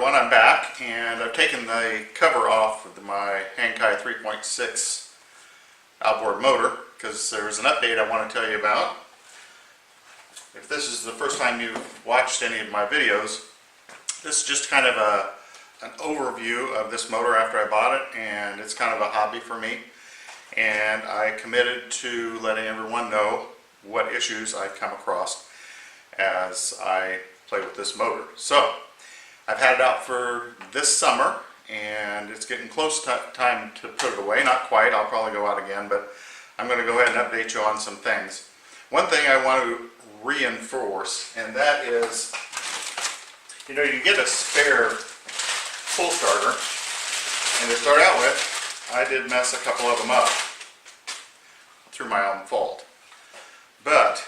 everyone, I'm back, and I've taken the cover off of my Hangkai 3.6 outboard motor because there's an update I want to tell you about. If this is the first time you've watched any of my videos, this is just kind of an overview of this motor after I bought it, and it's kind of a hobby for me, and I committed to letting everyone know what issues I've come across as I play with this motor. So I've had it out for this summer, and it's getting close to time to put it away. Not quite, I'll probably go out again, but I'm going to go ahead and update you on some things. One thing I want to reinforce, and that is, you know, you get a spare pull starter, and to start out with, I did mess a couple of them up through my own fault. But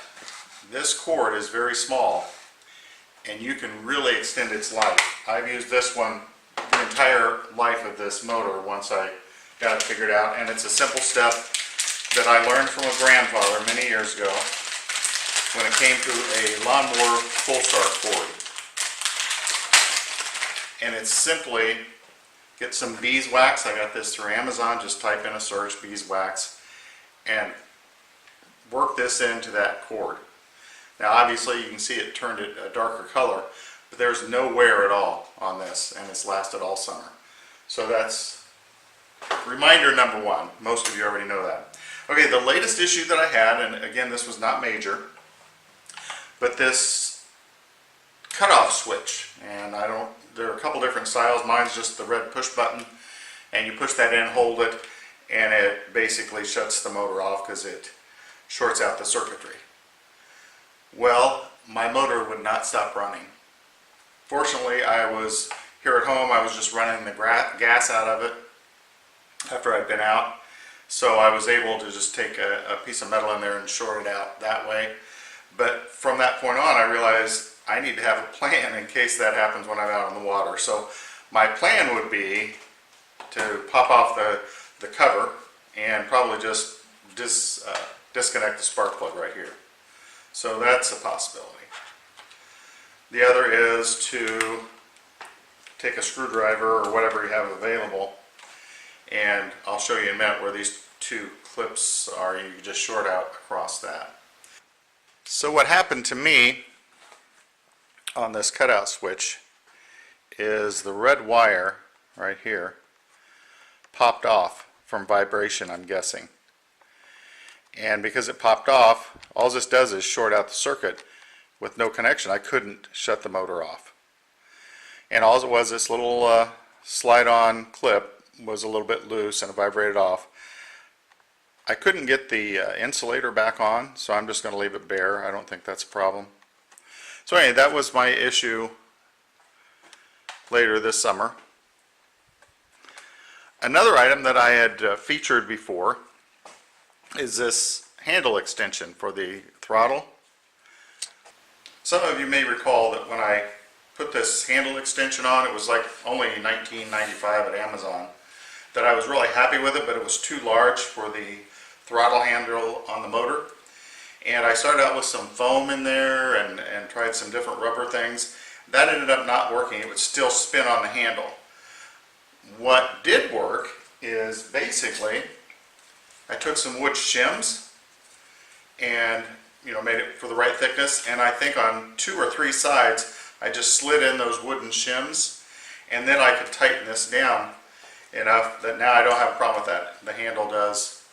this cord is very small, and you can really extend its life. I've used this one the entire life of this motor once I got it figured out, and it's a simple step that I learned from a grandfather many years ago when it came to a lawnmower full start cord. And it's simply get some beeswax. I got this through Amazon. Just type in a search, beeswax, and work this into that cord. Now obviously you can see it turned it a darker color, but there's no wear at all on this, and it's lasted all summer. So that's reminder number one. Most of you already know that. Okay, the latest issue that I had, and again this was not major, but this cutoff switch, and there are a couple different styles. Mine's just the red push button, and you push that in, hold it, and it basically shuts the motor off because it shorts out the circuitry. Well, my motor would not stop running. Fortunately, I was here at home. I was just running the gas out of it after I'd been out, so I was able to just take a piece of metal in there and short it out that way. But from that point on, I realized I need to have a plan in case that happens when I'm out on the water. So my plan would be to pop off the cover and probably just disconnect the spark plug right here. So that's a possibility. The other is to take a screwdriver or whatever you have available, and I'll show you in a minute where these two clips are. You can just short out across that. So what happened to me on this cutout switch is the red wire right here popped off from vibration, I'm guessing. And because it popped off, all this does is short out the circuit with no connection. I couldn't shut the motor off. And all it was, this little slide-on clip was a little bit loose and it vibrated off. I couldn't get the insulator back on, so I'm just going to leave it bare. I don't think that's a problem. So anyway, that was my issue later this summer. Another item that I had featured before is this handle extension for the throttle. Some of you may recall that when I put this handle extension on, it was like only $19.95 at Amazon, that I was really happy with it, but it was too large for the throttle handle on the motor. And I started out with some foam in there and tried some different rubber things. That ended up not working. It would still spin on the handle. What did work is basically I took some wood shims and made it for the right thickness, and I think on 2 or 3 sides I just slid in those wooden shims, and then I could tighten this down enough that now I don't have a problem with that. The handle does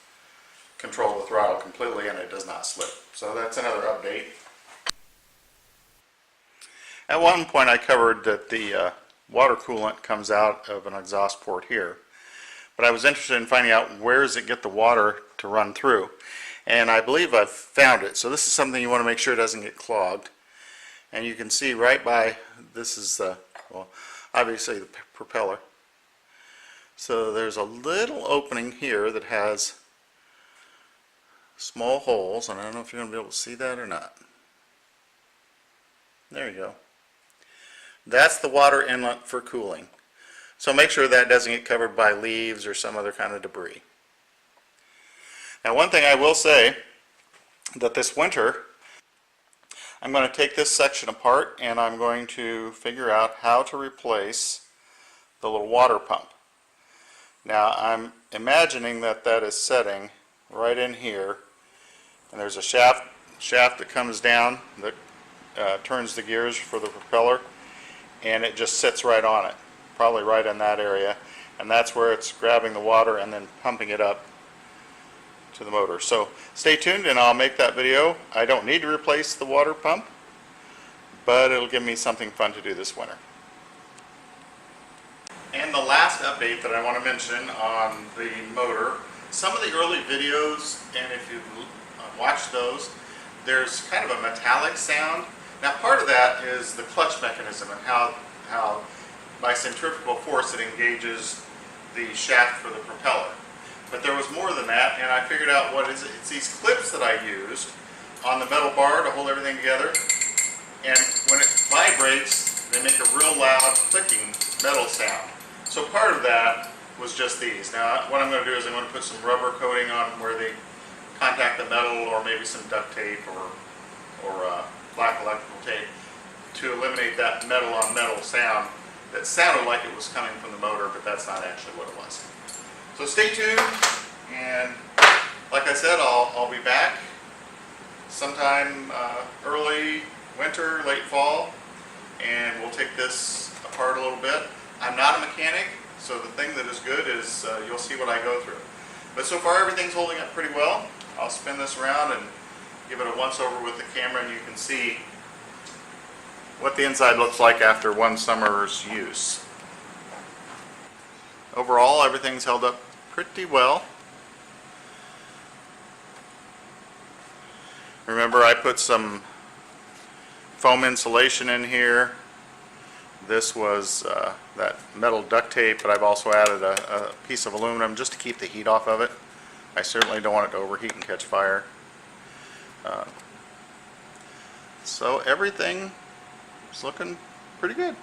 control the throttle completely and it does not slip. So that's another update. At one point I covered that the water coolant comes out of an exhaust port here, but I was interested in finding out where does it get the water to run through, and I believe I've found it. So this is something you want to make sure it doesn't get clogged, and you can see right by, this is well, obviously the propeller. So there's a little opening here that has small holes, and I don't know if you're going to be able to see that or not. There you go. That's the water inlet for cooling. So make sure that doesn't get covered by leaves or some other kind of debris. Now one thing I will say, that this winter I'm going to take this section apart and I'm going to figure out how to replace the little water pump. Now I'm imagining that that is setting right in here, and there's a shaft that comes down that turns the gears for the propeller, and it just sits right on it, probably right in that area, and that's where it's grabbing the water and then pumping it up to the motor. So stay tuned and I'll make that video. I don't need to replace the water pump, but it'll give me something fun to do this winter. And the last update that I want to mention on the motor, some of the early videos, and if you've watched those, there's kind of a metallic sound. Now part of that is the clutch mechanism and how by centrifugal force it engages the shaft for the propeller. But there was more than that, and I figured out what is it. It's these clips that I used on the metal bar to hold everything together, and when it vibrates they make a real loud clicking metal sound. So part of that was just these. Now what I'm going to do is I'm going to put some rubber coating on where they contact the metal, or maybe some duct tape or black electrical tape to eliminate that metal on metal sound that sounded like it was coming from the motor, but that's not actually what it was. So stay tuned, and like I said, I'll be back sometime early winter, late fall, and we'll take this apart a little bit. I'm not a mechanic, so the thing that is good is you'll see what I go through. But so far everything's holding up pretty well. I'll spin this around and give it a once over with the camera, and you can see what the inside looks like after one summer's use. Overall, everything's held up pretty well. Remember, I put some foam insulation in here. This was that metal duct tape, but I've also added a piece of aluminum just to keep the heat off of it. I certainly don't want it to overheat and catch fire. So everything is looking pretty good.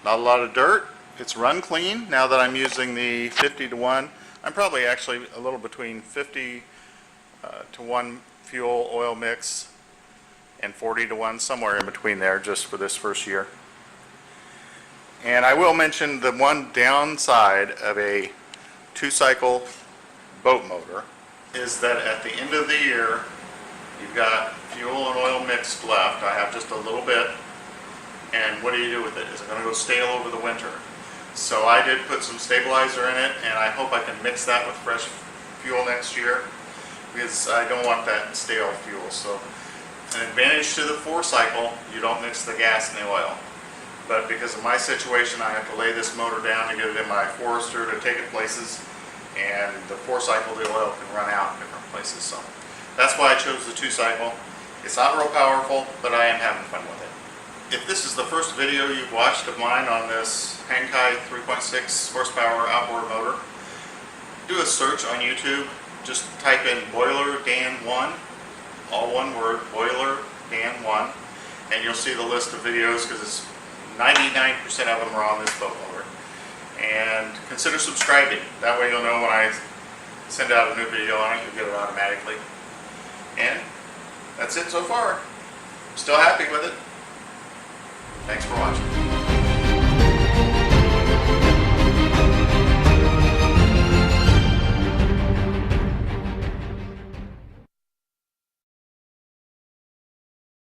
Not a lot of dirt. It's run clean now that I'm using the 50-to-1. I'm probably actually a little between 50 to 1 fuel oil mix and 40-to-1, somewhere in between there, just for this first year. And I will mention the one downside of a 2-cycle boat motor is that at the end of the year you've got fuel and oil mixed left. I have just a little bit, and what do you do with it? Is it going to go stale over the winter? So I did put some stabilizer in it, and I hope I can mix that with fresh fuel next year, because I don't want that stale fuel. So an advantage to the 4-cycle, you don't mix the gas and the oil. But because of my situation, I have to lay this motor down to get it in my Forester to take it places, and the 4-cycle, the oil can run out in different places. So that's why I chose the 2-cycle. It's not real powerful, but I am having fun with it. If this is the first video you've watched of mine on this Hangkai 3.6 horsepower outboard motor, do a search on YouTube. Just type in Boiler Dan 1, all one word, Boiler Dan 1, and you'll see the list of videos, because it's 99% of them are on this boat motor. And consider subscribing. That way you'll know when I send out a new video on it, you'll get it automatically. And that's it so far. I'm still happy with it. Thanks for watching.